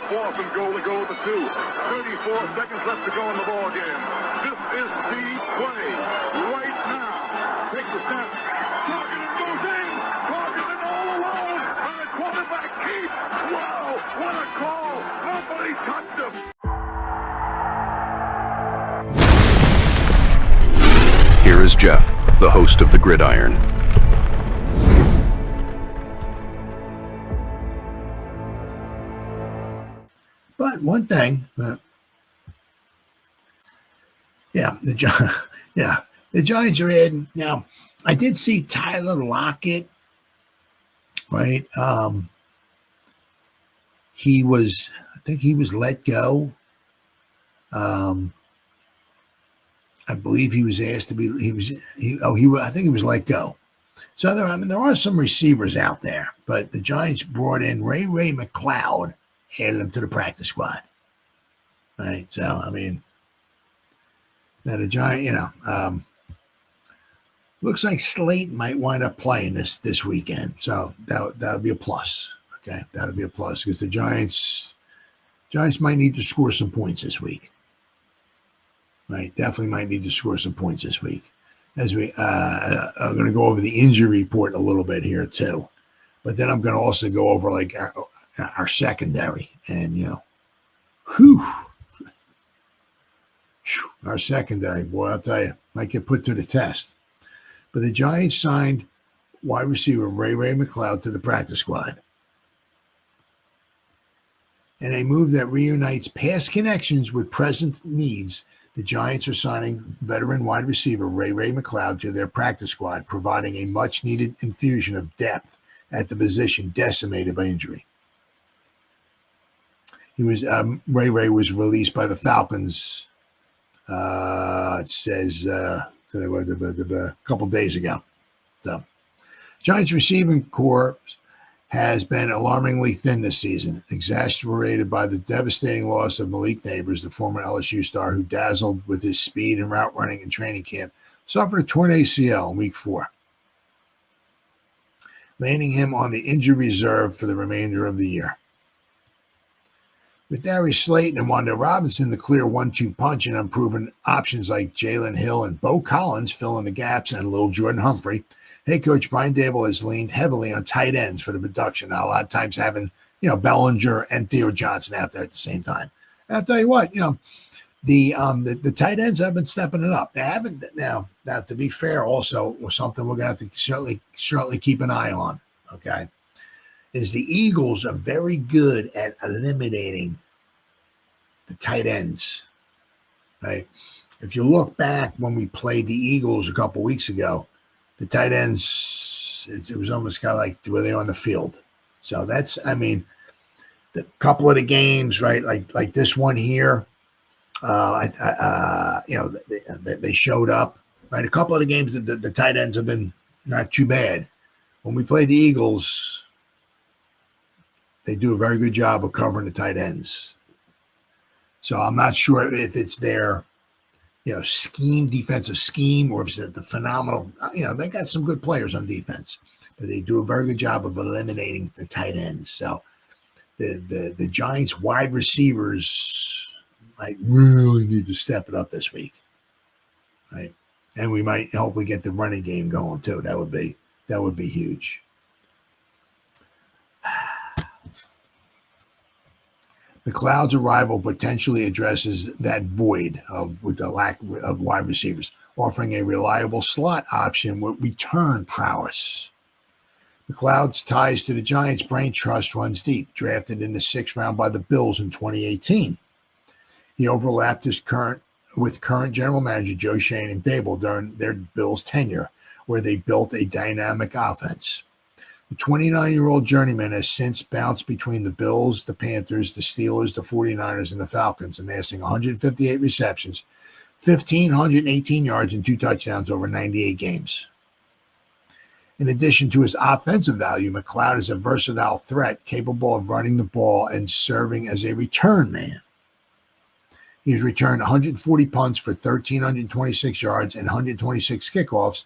4th and goal to go to the 2. 34 seconds left to go in the ball game. This is the play right now. Takes the snap. Targeted goes in. Targeted all alone. And the quarterback keeps. Wow, what a call. Nobody touched him. Here is Jeff, the host of the Gridiron. But one thing, the Giants are adding. Now, I did see Tyler Lockett, right? I think he was let go. I believe he was asked to be. I think he was let go. So there are some receivers out there, but the Giants brought in Ray-Ray McCloud, added him to the practice squad. Right. So now the Giant, looks like Slate might wind up playing this weekend. So that'll be a plus. Okay, that'll be a plus because the Giants might need to score some points this week. Right, definitely might need to score some points this week. As we are going to go over the injury report a little bit here too, but then I'm going to also go over like our secondary and our secondary, boy, I'll tell you, might get put to the test. But the Giants signed wide receiver Ray-Ray McCloud to the practice squad. And a move that reunites past connections with present needs. The Giants are signing veteran wide receiver Ray-Ray McCloud to their practice squad, providing a much-needed infusion of depth at the position decimated by injury. Ray-Ray was released by the Falcons, it says, a couple days ago. So, Giants receiving corps has been alarmingly thin this season, exacerbated by the devastating loss of Malik Nabers, the former LSU star who dazzled with his speed and route running in training camp, suffered a torn ACL in week 4, landing him on the injury reserve for the remainder of the year. With Darius Slayton and Wanda Robinson, the clear 1-2 punch, and unproven options like Jalen Hill and Bo Collins filling the gaps, and Lil Jordan Humphrey, head coach Brian Daboll has leaned heavily on tight ends for the production. Now, a lot of times having, Bellinger and Theo Johnson out there at the same time. And I'll tell you what, the tight ends have been stepping it up. They haven't now. To be fair, also was something we're going to have to certainly keep an eye on. Okay, is the Eagles are very good at eliminating the tight ends. Right? If you look back when we played the Eagles a couple weeks ago, the tight ends, it was almost kind of like, were they on the field? So that's, the couple of the games, right? Like this one here, they showed up, right? A couple of the games, the tight ends have been not too bad. When we play the Eagles, they do a very good job of covering the tight ends. So I'm not sure if it's their defensive scheme, or if it's the phenomenal, they got some good players on defense, but they do a very good job of eliminating the tight ends. So the Giants wide receivers might really need to step it up this week. Right. And we might hopefully get the running game going too. That would be huge. McCloud's arrival potentially addresses that void with the lack of wide receivers, offering a reliable slot option with return prowess. McCloud's ties to the Giants' brain trust runs deep, drafted in the 6th round by the Bills in 2018. He overlapped with current general manager Joe Shane and Daboll during their Bills tenure, where they built a dynamic offense. The 29-year-old journeyman has since bounced between the Bills, the Panthers, the Steelers, the 49ers, and the Falcons, amassing 158 receptions, 1,518 yards, and 2 touchdowns over 98 games. In addition to his offensive value, McCloud is a versatile threat capable of running the ball and serving as a return man. He has returned 140 punts for 1,326 yards and 126 kickoffs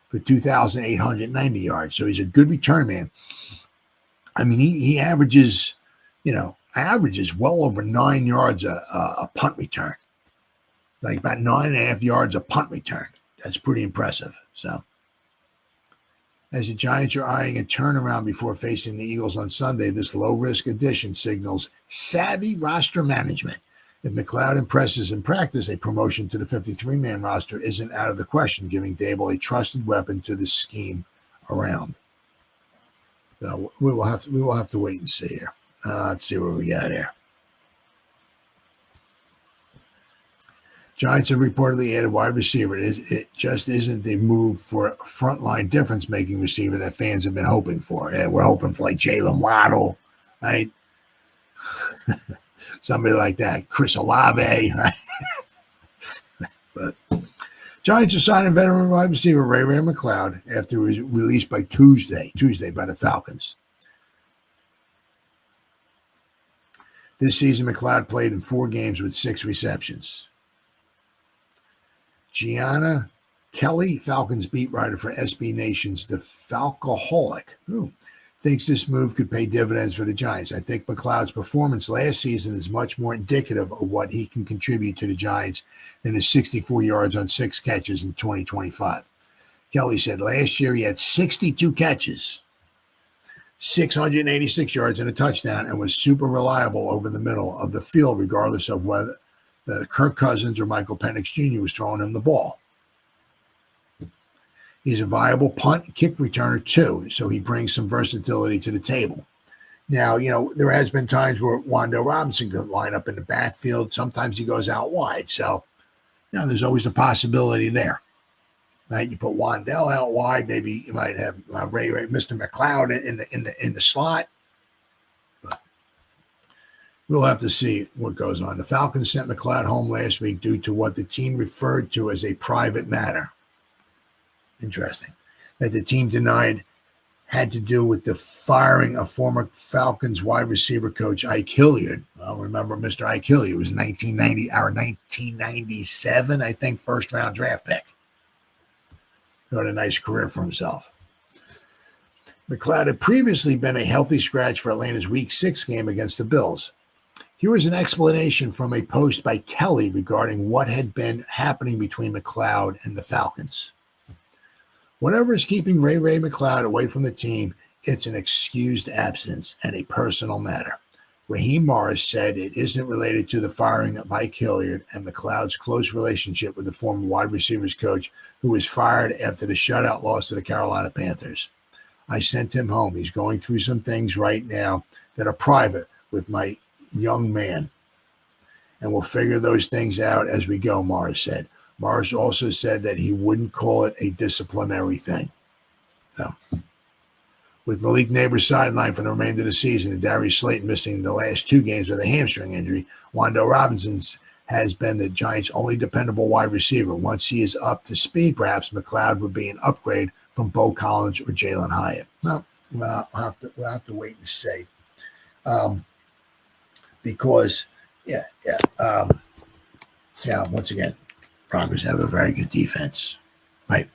for 2,890 yards. So he's a good return man. He averages, averages well over 9 yards a punt return, like about 9.5 yards a punt return. That's pretty impressive. So, as the Giants are eyeing a turnaround before facing the Eagles on Sunday, this low-risk addition signals savvy roster management. If McCloud impresses in practice, a promotion to the 53-man roster isn't out of the question, giving Dable a trusted weapon to the scheme around. So we will have to wait and see here. Let's see what we got here. Giants have reportedly added wide receiver. It just isn't the move for a frontline difference-making receiver that fans have been hoping for. Yeah, we're hoping for like Jalen Waddle, right? Somebody like that, Chris Olave, right? But Giants are signing veteran wide receiver Ray-Ray McCloud after he was released by Tuesday by the Falcons. This season, McCloud played in 4 games with 6 receptions. Gianna Kelly, Falcons beat writer for SB Nation's The Falcoholic, thinks this move could pay dividends for the Giants. I think McCloud's performance last season is much more indicative of what he can contribute to the Giants than his 64 yards on 6 catches in 2025. Kelly said last year he had 62 catches, 686 yards and a touchdown, and was super reliable over the middle of the field, regardless of whether Kirk Cousins or Michael Penix Jr. was throwing him the ball. He's a viable punt and kick returner too, so he brings some versatility to the table. Now, there has been times where Wan'Dale Robinson could line up in the backfield. Sometimes he goes out wide. So, there's always a possibility there. Right? You put Wan'Dale out wide, maybe you might have Mr. McCloud in the slot. But we'll have to see what goes on. The Falcons sent McCloud home last week due to what the team referred to as a private matter. Interesting. That the team denied had to do with the firing of former Falcons wide receiver coach Ike Hilliard. Well, remember Mr. Ike Hilliard was 1997, I think, first-round draft pick. He had a nice career for himself. McCloud had previously been a healthy scratch for Atlanta's Week 6 game against the Bills. Here is an explanation from a post by Kelly regarding what had been happening between McCloud and the Falcons. Whatever is keeping Ray-Ray McCloud away from the team, it's an excused absence and a personal matter. Raheem Morris said it isn't related to the firing of Ike Hilliard and McCloud's close relationship with the former wide receivers coach who was fired after the shutout loss to the Carolina Panthers. I sent him home. He's going through some things right now that are private with my young man, and we'll figure those things out as we go, Morris said. Morris also said that he wouldn't call it a disciplinary thing. So, with Malik Nabers sidelined for the remainder of the season and Darius Slayton missing the last 2 games with a hamstring injury, Wan'Dale Robinson has been the Giants' only dependable wide receiver. Once he is up to speed, perhaps McCloud would be an upgrade from Bo Collins or Jalen Hyatt. Well, we'll have to wait and see. Because, once again, Broncos have a very good defense, right?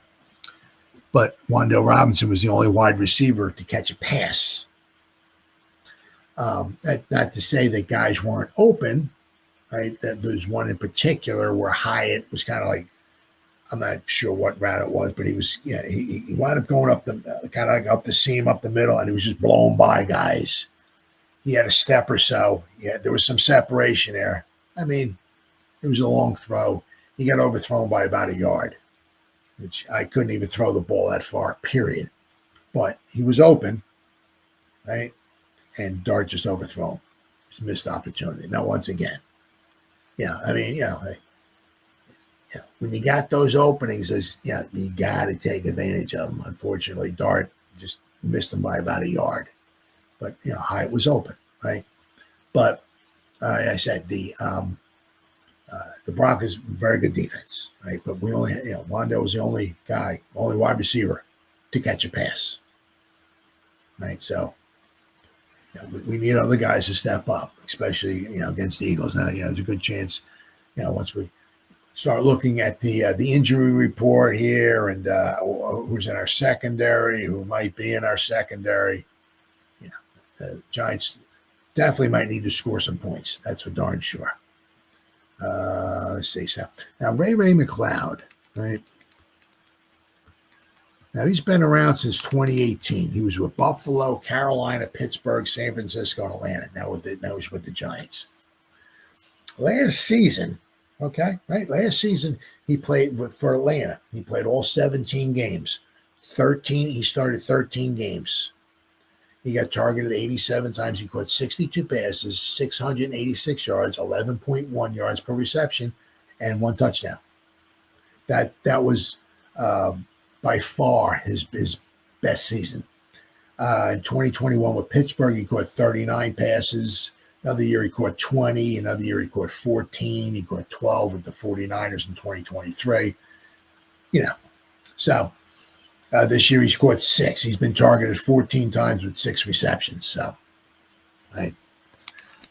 But Wan'Dale Robinson was the only wide receiver to catch a pass. Not to say that guys weren't open, right? There's one in particular where Hyatt was kind of like, I'm not sure what route it was, but he was, he wound up going up up the seam, up the middle, and he was just blown by guys. He had a step or so. Yeah, there was some separation there. I mean, it was a long throw. He got overthrown by about a yard, which I couldn't even throw the ball that far, period. But he was open, right? And Dart just overthrown. It's a missed opportunity. Now, once again, when you got those openings, you got to take advantage of them. Unfortunately, Dart just missed him by about a yard. But, Hyatt was open, right? But, like I said, the Broncos, very good defense, right? But we only, Wan'Dale was the only wide receiver to catch a pass, right? So, we need other guys to step up, especially, against the Eagles. Now, there's a good chance, once we start looking at the injury report here and who's in our secondary, who might be in our secondary, the Giants definitely might need to score some points. That's for darn sure. Let's see. So now Ray-Ray McCloud, right? Now he's been around since 2018. He was with Buffalo, Carolina, Pittsburgh, San Francisco, and Atlanta. Now he's with the Giants. Last season, okay, right? Last season he played for Atlanta. He played all 17 games. He started 13 games. He got targeted 87 times. He caught 62 passes, 686 yards, 11.1 yards per reception, and 1 touchdown. That was by far his best season. In 2021 with Pittsburgh, he caught 39 passes. Another year he caught 20. Another year he caught 14. He caught 12 with the 49ers in 2023. So this year he's caught 6. He's been targeted 14 times with 6 receptions. So, right.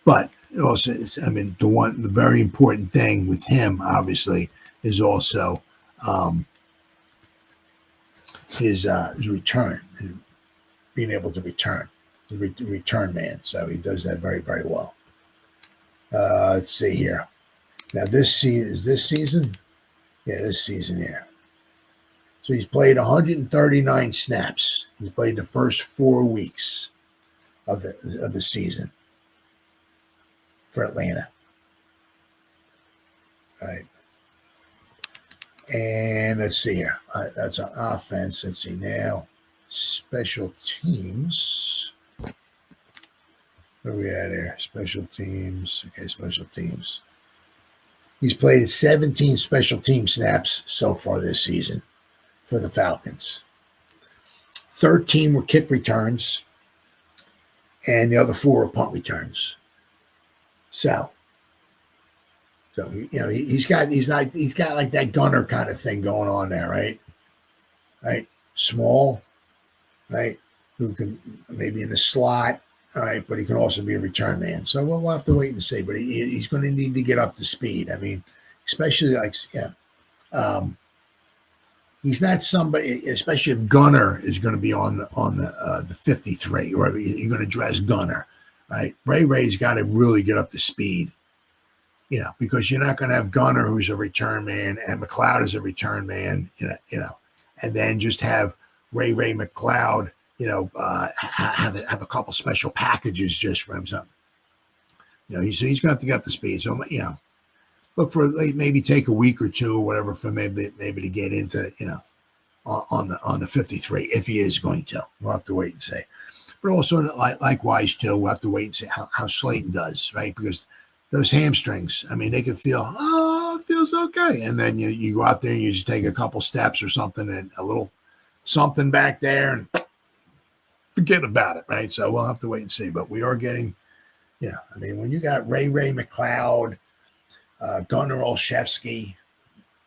But also, the very important thing with him, obviously, is also his return, being able to return, the return man. So he does that very, very well. Let's see here. Now this season? Yeah, this season here. So he's played 139 snaps. He's played the first 4 weeks of the season for Atlanta. All right. And let's see here. That's on offense. Let's see now. Special teams. Where are we at here? Special teams. Okay, special teams. He's played 17 special team snaps so far this season for the Falcons. 13 were kick returns, and the other 4 were punt returns. So he's got like that gunner kind of thing going on there, right? Right, small, right? Who can maybe in the slot, all right, but he can also be a return man. So we'll have to wait and see. But he's going to need to get up to speed. I mean, especially he's not somebody, especially if Gunner is going to be on the 53, or you're going to dress Gunner, right? Ray-Ray's got to really get up to speed. Because you're not going to have Gunner, who's a return man, and McCloud is a return man, and then just have Ray-Ray McCloud, have a couple special packages just for him. So, he's going to have to get up to speed. So, look for maybe take a week or 2 or whatever for maybe to get into, on the 53 if he is going to. We'll have to wait and see. But also, likewise too, we'll have to wait and see how Slayton does, right? Because those hamstrings, they can feel, it feels okay. And then you go out there and you just take a couple steps or something and a little something back there and forget about it, right? So we'll have to wait and see. But we are getting, when you got Ray-Ray McCloud, Gunnar Olszewski,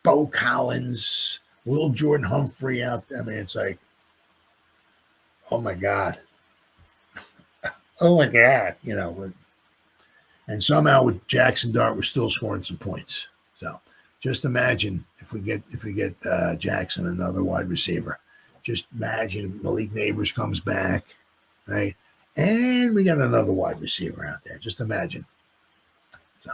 Bo Collins, Will Jordan Humphrey out there, it's like, oh my God. Oh my God, and somehow with Jackson Dart, we're still scoring some points. So just imagine if we get Jackson, another wide receiver. Just imagine Malik Nabers comes back, right? And we got another wide receiver out there. Just imagine. So.